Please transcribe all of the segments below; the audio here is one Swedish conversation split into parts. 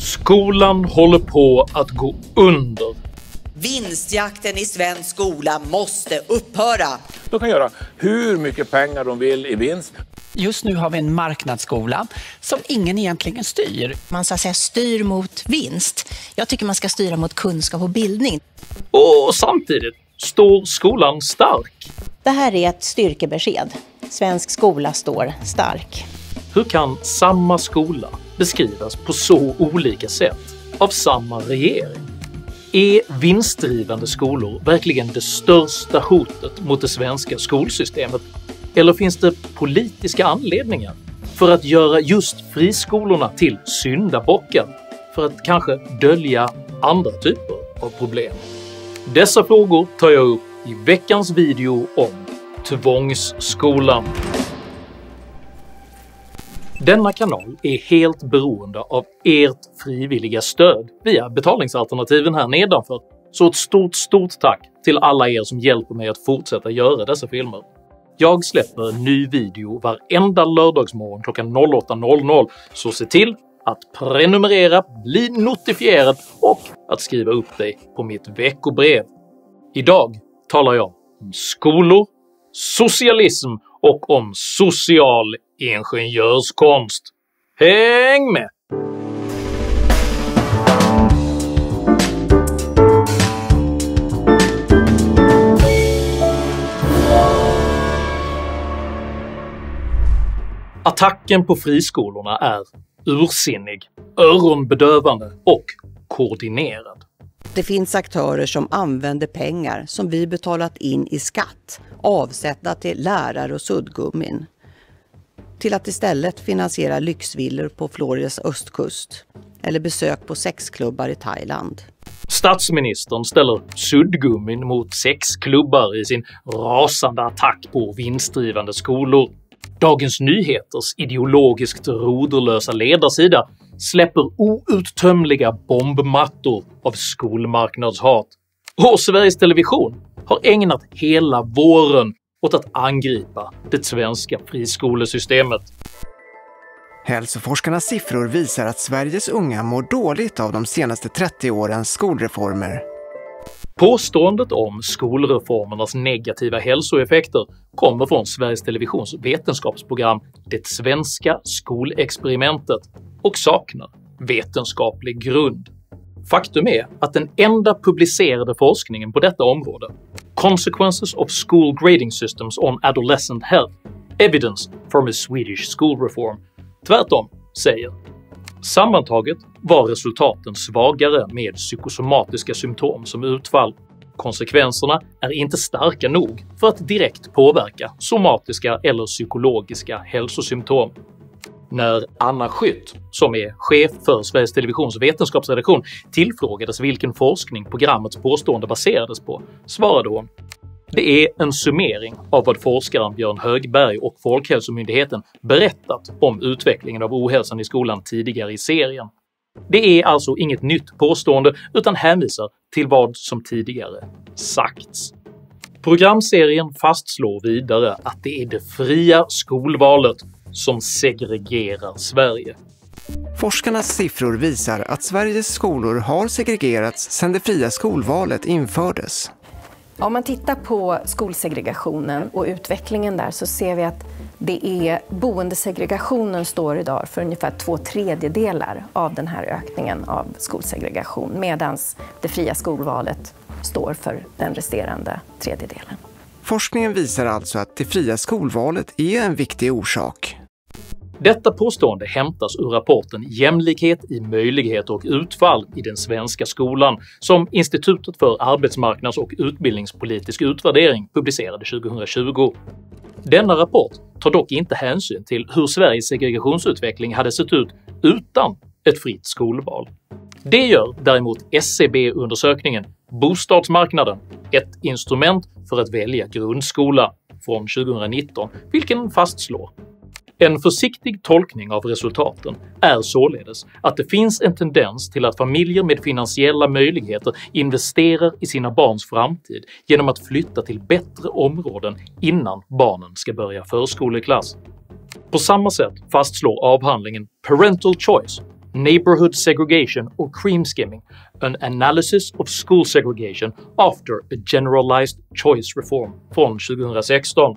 Skolan håller på att gå under. Vinstjakten i svensk skola måste upphöra. De kan göra hur mycket pengar de vill i vinst. Just nu har vi en marknadsskola som ingen egentligen styr. Man så att säga styr mot vinst. Jag tycker man ska styra mot kunskap och bildning. Och samtidigt står skolan stark. Det här är ett styrkebesked. Svensk skola står stark. Hur kan samma skola beskrivas på så olika sätt av samma regering? Är vinstdrivande skolor verkligen det största hotet mot det svenska skolsystemet? Eller finns det politiska anledningar för att göra just friskolorna till syndabocken för att kanske dölja andra typer av problem? Dessa frågor tar jag upp i veckans video om tvångsskolan. Denna kanal är helt beroende av ert frivilliga stöd via betalningsalternativen här nedanför, så ett stort tack till alla er som hjälper mig att fortsätta göra dessa filmer. Jag släpper en ny video varenda lördagsmorgon klockan 08:00, så se till att prenumerera, bli notifierad och att skriva upp dig på mitt veckobrev. Idag talar jag om skolor, socialism och om social ingenjörskonst. Häng med! Attacken på friskolorna är ursinnig, öronbedövande och koordinerad. Det finns aktörer som använder pengar som vi betalat in i skatt, avsätta till lärare och suddgummin, till att istället finansiera lyxvillor på Floridas östkust eller besök på sexklubbar i Thailand. Statsministern ställer suddgummin mot sexklubbar i sin rasande attack på vinstdrivande skolor. Dagens Nyheters ideologiskt roderlösa ledarsida släpper outtömliga bombmattor av skolmarknadshat. Och Sveriges Television har ägnat hela våren åt att angripa det svenska friskolesystemet. Hälsoforskarnas siffror visar att Sveriges unga mår dåligt av de senaste 30 årens skolreformer. Påståendet om skolreformernas negativa hälsoeffekter kommer från Sveriges Televisions vetenskapsprogram Det svenska skolexperimentet och saknar vetenskaplig grund. Faktum är att den enda publicerade forskningen på detta område, Consequences of School Grading Systems on Adolescent Health, Evidence from a Swedish School Reform, tvärtom säger: sammantaget var resultaten svagare med psykosomatiska symptom som utfall. Konsekvenserna är inte starka nog för att direkt påverka somatiska eller psykologiska hälsosymptom. När Anna Skytt, som är chef för Sveriges Televisions vetenskapsredaktion, tillfrågades vilken forskning programmets påstående baserades på, svarade hon: “Det är en summering av vad forskaren Björn Högberg och Folkhälsomyndigheten berättat om utvecklingen av ohälsan i skolan tidigare i serien. Det är alltså inget nytt påstående utan hänvisar till vad som tidigare sagts.” Programserien fastslår vidare att det är det fria skolvalet som segregerar Sverige. Forskarnas siffror visar att Sveriges skolor har segregerats sedan det fria skolvalet infördes. Om man tittar på skolsegregationen och utvecklingen där så ser vi att det är boendesegregationen står idag för ungefär 2/3 av den här ökningen av skolsegregation, medan det fria skolvalet står för den resterande 1/3. Forskningen visar alltså att det fria skolvalet är en viktig orsak. Detta påstående hämtas ur rapporten “Jämlikhet i möjligheter och utfall i den svenska skolan” som Institutet för arbetsmarknads- och utbildningspolitisk utvärdering publicerade 2020. Denna rapport tar dock inte hänsyn till hur Sveriges segregationsutveckling hade sett ut utan ett fritt skolval. Det gör däremot SCB-undersökningen “Bostadsmarknaden – ett instrument för att välja grundskola” från 2019, vilken fastslår: en försiktig tolkning av resultaten är således att det finns en tendens till att familjer med finansiella möjligheter investerar i sina barns framtid genom att flytta till bättre områden innan barnen ska börja förskoleklass. På samma sätt fastslår avhandlingen “Parental Choice Neighborhood Segregation or Cream Skimming, an analysis of school segregation after a generalized choice reform från 2016.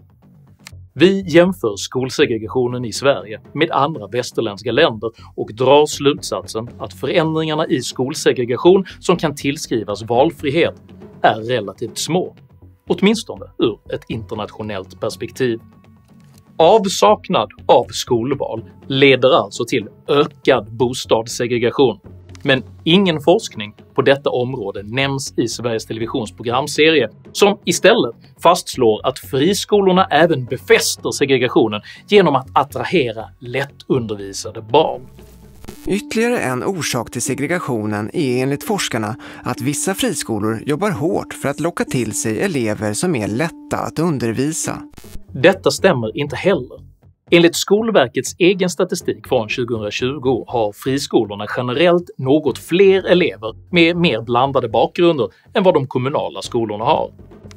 Vi jämför skolsegregationen i Sverige med andra västerländska länder och drar slutsatsen att förändringarna i skolsegregation som kan tillskrivas valfrihet är relativt små, åtminstone ur ett internationellt perspektiv. Avsaknad av skolval leder alltså till ökad bostadssegregation, men ingen forskning på detta område nämns i Sveriges Televisions programserie, som istället fastslår att friskolorna även befäster segregationen genom att attrahera lättundervisade barn. Ytterligare en orsak till segregationen är enligt forskarna att vissa friskolor jobbar hårt för att locka till sig elever som är lätta att undervisa. Detta stämmer inte heller. Enligt Skolverkets egen statistik från 2020 har friskolorna generellt något fler elever med mer blandade bakgrunder än vad de kommunala skolorna har.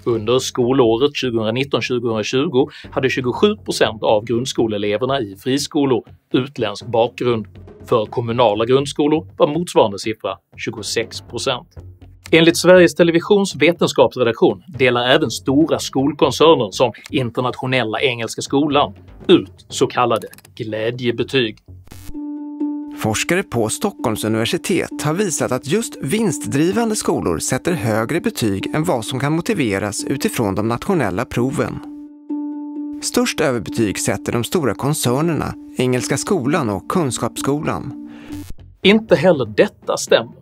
Under skolåret 2019-2020 hade 27% av grundskoleeleverna i friskolor utländsk bakgrund. För kommunala grundskolor var motsvarande siffra 26%. Enligt Sveriges Televisions vetenskapsredaktion delar även stora skolkoncerner som Internationella Engelska Skolan ut så kallade glädjebetyg. Forskare på Stockholms universitet har visat att just vinstdrivande skolor sätter högre betyg än vad som kan motiveras utifrån de nationella proven. Störst överbetyg sätter de stora koncernerna, Engelska skolan och Kunskapsskolan. Inte heller detta stämmer.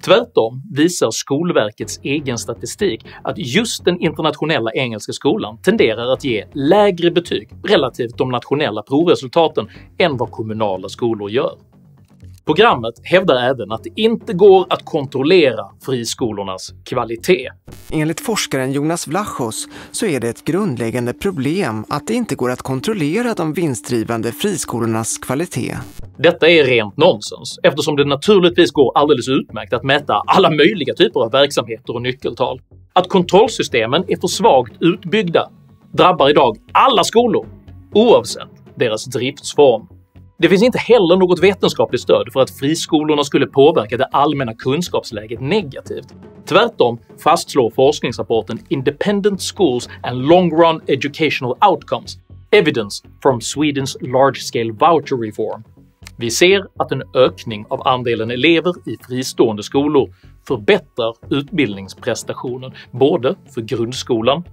Tvärtom visar Skolverkets egen statistik att just den internationella engelska skolan tenderar att ge lägre betyg relativt de nationella provresultaten än vad kommunala skolor gör. Programmet hävdar även att det inte går att kontrollera friskolornas kvalitet. Enligt forskaren Jonas Vlachos så är det ett grundläggande problem att det inte går att kontrollera de vinstdrivande friskolornas kvalitet. Detta är rent nonsens, eftersom det naturligtvis går alldeles utmärkt att mäta alla möjliga typer av verksamheter och nyckeltal. Att kontrollsystemen är för svagt utbyggda drabbar idag alla skolor, oavsett deras driftsform. Det finns inte heller något vetenskapligt stöd för att friskolorna skulle påverka det allmänna kunskapsläget negativt. Tvärtom fastslår forskningsrapporten Independent Schools and Long Run Educational Outcomes – Evidence from Swedens Large-Scale Voucher Reform. Vi ser att en ökning av andelen elever i fristående skolor förbättrar utbildningsprestationen både för grundskolan,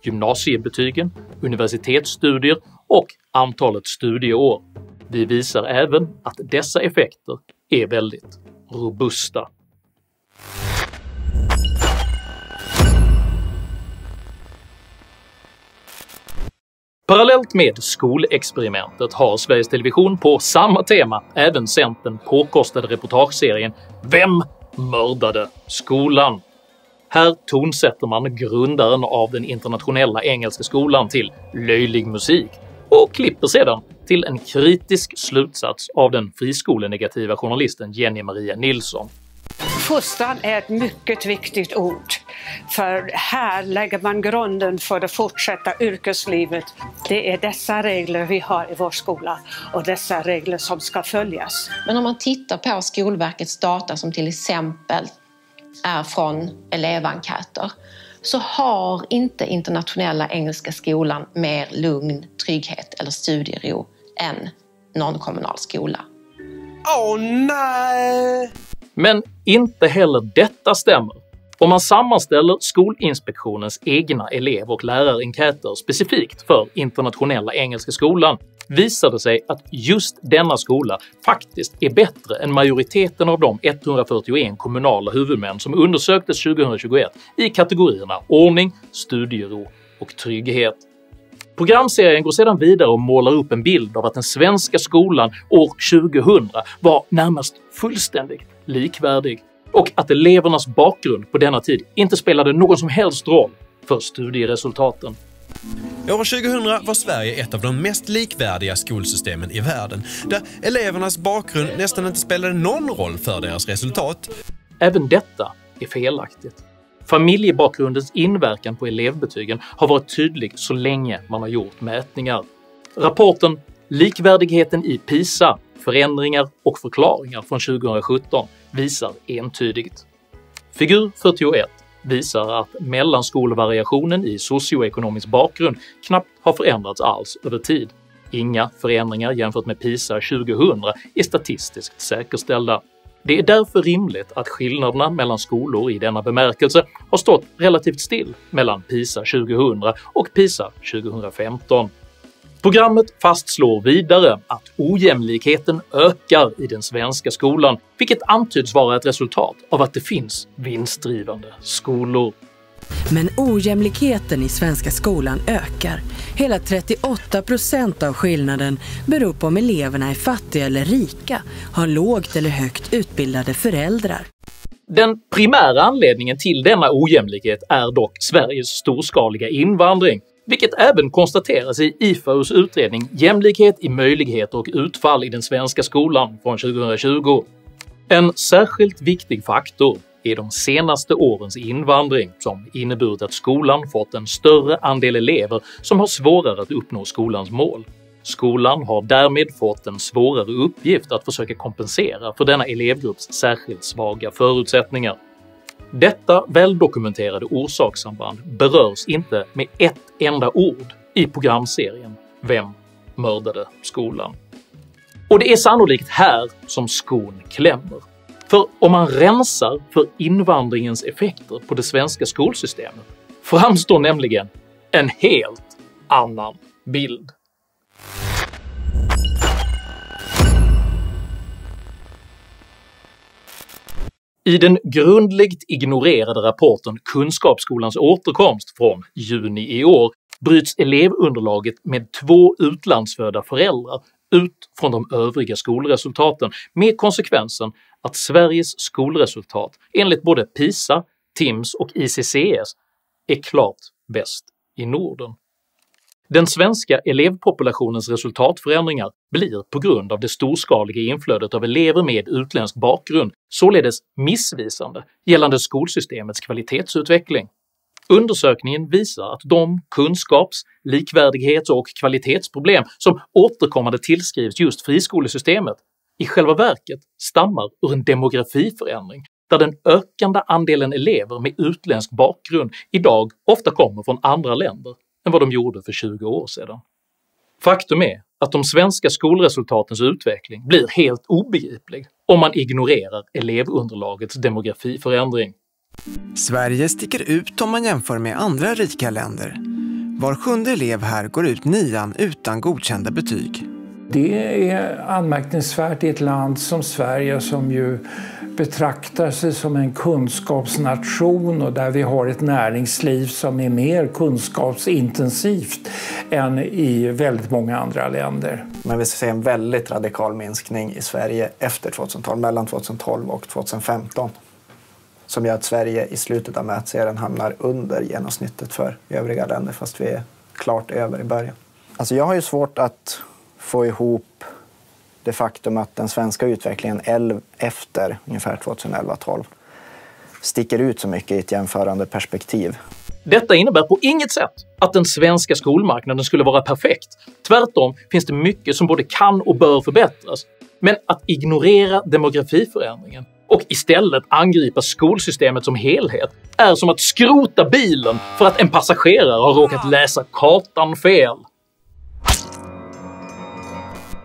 gymnasiebetygen, universitetsstudier och antalet studieår. Vi visar även att dessa effekter är väldigt robusta. Parallellt med skolexperimentet har Sveriges Television på samma tema även sänt den påkostade reportageserien “Vem mördade skolan?”. Här tonsätter man grundaren av den internationella engelska skolan till löjlig musik och klipper sedan till en kritisk slutsats av den friskolenegativa journalisten Jenny Maria Nilsson. Fostran är ett mycket viktigt ord, för här lägger man grunden för det fortsatta yrkeslivet. Det är dessa regler vi har i vår skola och dessa regler som ska följas. Men om man tittar på Skolverkets data som till exempel är från elevenkäter, så har inte internationella engelska skolan mer lugn, trygghet eller studiero än någon kommunal skola. Åh nej! Men inte heller detta stämmer. Om man sammanställer Skolinspektionens egna elev- och lärarenkäter specifikt för internationella engelska skolan visar det sig att just denna skola faktiskt är bättre än majoriteten av de 141 kommunala huvudmän som undersöktes 2021 i kategorierna ordning, studiero och trygghet. Programserien går sedan vidare och målar upp en bild av att den svenska skolan år 2000 var närmast fullständigt likvärdig och att elevernas bakgrund på denna tid inte spelade någon som helst roll för studieresultaten. År 2000 var Sverige ett av de mest likvärdiga skolsystemen i världen, där elevernas bakgrund nästan inte spelade någon roll för deras resultat. Även detta är felaktigt. Familjebakgrundens inverkan på elevbetygen har varit tydlig så länge man har gjort mätningar. Rapporten “Likvärdigheten i PISA” förändringar och förklaringar från 2017 visar entydigt. Figur 41 visar att mellanskolvariationen i socioekonomisk bakgrund knappt har förändrats alls över tid. Inga förändringar jämfört med PISA 2000 är statistiskt säkerställda. Det är därför rimligt att skillnaderna mellan skolor i denna bemärkelse har stått relativt still mellan PISA 2000 och PISA 2015. Programmet fastslår vidare att ojämlikheten ökar i den svenska skolan, vilket antyds vara ett resultat av att det finns vinstdrivande skolor. Men ojämlikheten i svenska skolan ökar. Hela 38% av skillnaden beror på om eleverna är fattiga eller rika, har lågt eller högt utbildade föräldrar. Den primära anledningen till denna ojämlikhet är dock Sveriges storskaliga invandring, vilket även konstateras i IFAUs utredning “Jämlikhet i möjligheter och utfall i den svenska skolan” från 2020. En särskilt viktig faktor är de senaste årens invandring som inneburit att skolan fått en större andel elever som har svårare att uppnå skolans mål. Skolan har därmed fått en svårare uppgift att försöka kompensera för denna elevgrupps särskilt svaga förutsättningar. Detta väldokumenterade orsakssamband berörs inte med ett enda ord i programserien “Vem mördade skolan?”. Och det är sannolikt här som skon klämmer. För om man rensar för invandringens effekter på det svenska skolsystemet framstår nämligen en helt annan bild. I den grundligt ignorerade rapporten “Kunskapsskolans återkomst” från juni i år bryts elevunderlaget med 2 utlandsfödda föräldrar ut från de övriga skolresultaten med konsekvensen att Sveriges skolresultat enligt både PISA, TIMSS och ICCS är klart bäst i Norden. Den svenska elevpopulationens resultatförändringar blir på grund av det storskaliga inflödet av elever med utländsk bakgrund således missvisande gällande skolsystemets kvalitetsutveckling. Undersökningen visar att de kunskaps-, likvärdighets- och kvalitetsproblem som återkommande tillskrivs just friskolesystemet i själva verket stammar ur en demografiförändring där den ökande andelen elever med utländsk bakgrund idag ofta kommer från andra länder än vad de gjorde för 20 år sedan. Faktum är att de svenska skolresultatens utveckling blir helt obegriplig om man ignorerar elevunderlagets demografiförändring. Sverige sticker ut om man jämför med andra rika länder. Var 7:e elev här går ut 9:an utan godkända betyg. Det är anmärkningsvärt i ett land som Sverige som ju betraktar sig som en kunskapsnation och där vi har ett näringsliv som är mer kunskapsintensivt än i väldigt många andra länder. Men vi ser en väldigt radikal minskning i Sverige efter 2012, mellan 2012 och 2015. Som gör att Sverige i slutet av mätserien hamnar under genomsnittet för övriga länder fast vi är klart över i början. Alltså jag har ju svårt att få ihop det faktum att den svenska utvecklingen efter ungefär 2011-12 sticker ut så mycket i ett jämförande perspektiv. Detta innebär på inget sätt att den svenska skolmarknaden skulle vara perfekt. Tvärtom finns det mycket som både kan och bör förbättras. Men att ignorera demografiförändringen och istället angripa skolsystemet som helhet är som att skrota bilen för att en passagerare har råkat läsa kartan fel.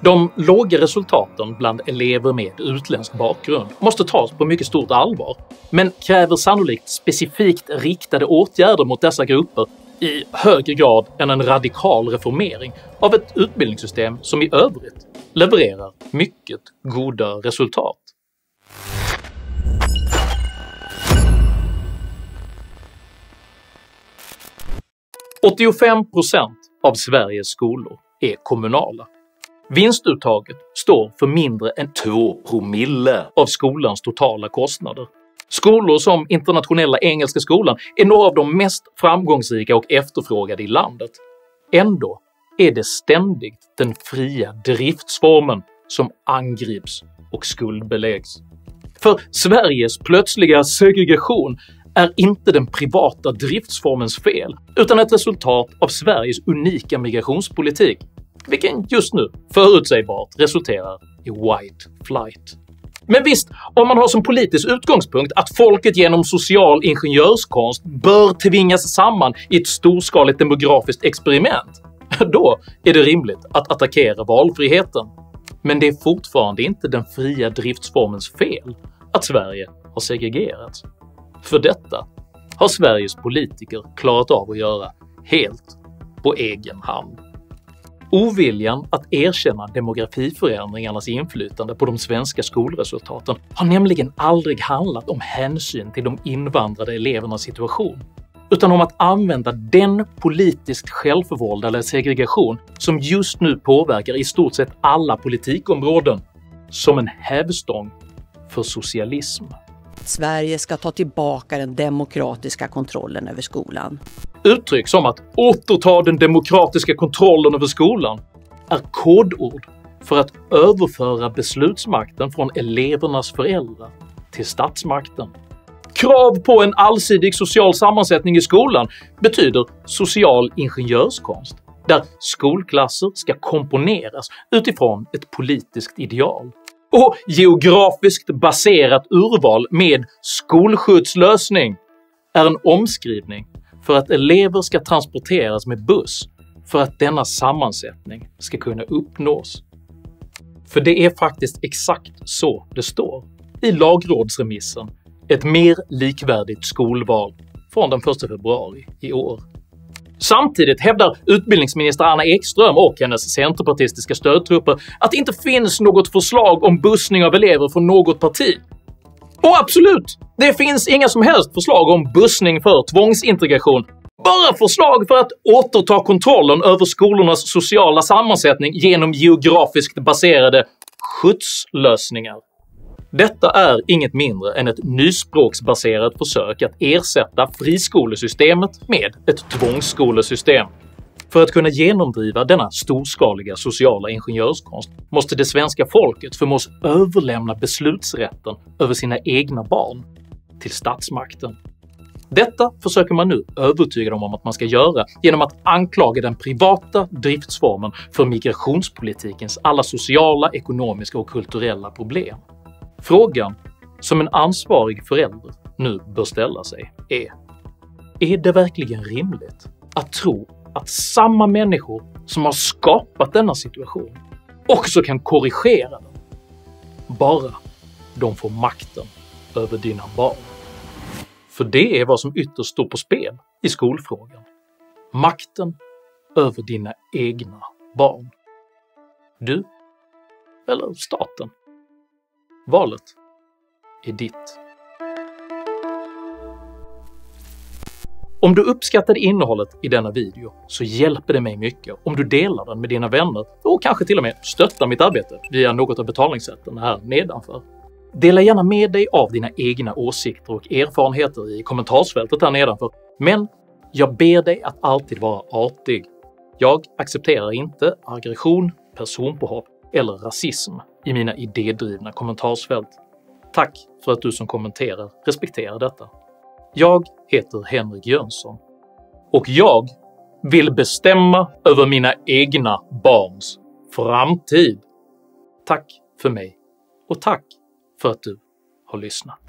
De låga resultaten bland elever med utländsk bakgrund måste tas på mycket stort allvar, men kräver sannolikt specifikt riktade åtgärder mot dessa grupper i högre grad än en radikal reformering av ett utbildningssystem som i övrigt levererar mycket goda resultat. –85% av Sveriges skolor är kommunala. Vinstuttaget står för mindre än 2% av skolans totala kostnader. Skolor som Internationella Engelska Skolan är några av de mest framgångsrika och efterfrågade i landet. Ändå är det ständigt den fria driftsformen som angrips och skuldbeläggs. För Sveriges plötsliga segregation är inte den privata driftsformens fel, utan ett resultat av Sveriges unika migrationspolitik. vilken just nu förutsägbart resulterar i white flight. Men visst, om man har som politisk utgångspunkt att folket genom social ingenjörskonst bör tvingas samman i ett storskaligt demografiskt experiment, då är det rimligt att attackera valfriheten. Men det är fortfarande inte den fria driftsformens fel att Sverige har segregerats. För detta har Sveriges politiker klarat av att göra helt på egen hand. Oviljan att erkänna demografiförändringarnas inflytande på de svenska skolresultaten har nämligen aldrig handlat om hänsyn till de invandrade elevernas situation, utan om att använda den politiskt självförvållade segregation som just nu påverkar i stort sett alla politikområden som en hävstång för socialism. Sverige ska ta tillbaka den demokratiska kontrollen över skolan. Uttryck som att återta den demokratiska kontrollen över skolan är kodord för att överföra beslutsmakten från elevernas föräldrar till statsmakten. Krav på en allsidig social sammansättning i skolan betyder social ingenjörskonst, där skolklasser ska komponeras utifrån ett politiskt ideal. Och geografiskt baserat urval med skolskjutslösning är en omskrivning för att elever ska transporteras med buss för att denna sammansättning ska kunna uppnås. För det är faktiskt exakt så det står i lagrådsremissen Ett mer likvärdigt skolval från den 1 februari i år. Samtidigt hävdar utbildningsminister Anna Ekström och hennes centerpartistiska stödtrupper att det inte finns något förslag om bussning av elever från något parti. Och absolut, det finns inga som helst förslag om bussning för tvångsintegration, bara förslag för att återta kontrollen över skolornas sociala sammansättning genom geografiskt baserade skjutslösningar. Detta är inget mindre än ett nyspråksbaserat försök att ersätta friskolesystemet med ett tvångsskolesystem. För att kunna genomdriva denna storskaliga sociala ingenjörskonst måste det svenska folket förmås överlämna beslutsrätten över sina egna barn till statsmakten. Detta försöker man nu övertyga dem om att man ska göra genom att anklaga den privata driftsformen för migrationspolitikens alla sociala, ekonomiska och kulturella problem. Frågan som en ansvarig förälder nu bör ställa sig är det verkligen rimligt att tro att samma människor som har skapat denna situation också kan korrigera den, bara de får makten över dina barn? För det är vad som ytterst står på spel i skolfrågan. Makten över dina egna barn. Du eller staten? Valet är ditt. Om du uppskattade innehållet i denna video så hjälper det mig mycket om du delar den med dina vänner och kanske till och med stöttar mitt arbete via något av betalningssätten här nedanför. Dela gärna med dig av dina egna åsikter och erfarenheter i kommentarsfältet här nedanför, men jag ber dig att alltid vara artig. Jag accepterar inte aggression, personpåhopp eller rasism i mina idédrivna kommentarsfält. Tack för att du som kommenterar respekterar detta. Jag heter Henrik Jönsson och jag vill bestämma över mina egna barns framtid. Tack för mig och tack för att du har lyssnat.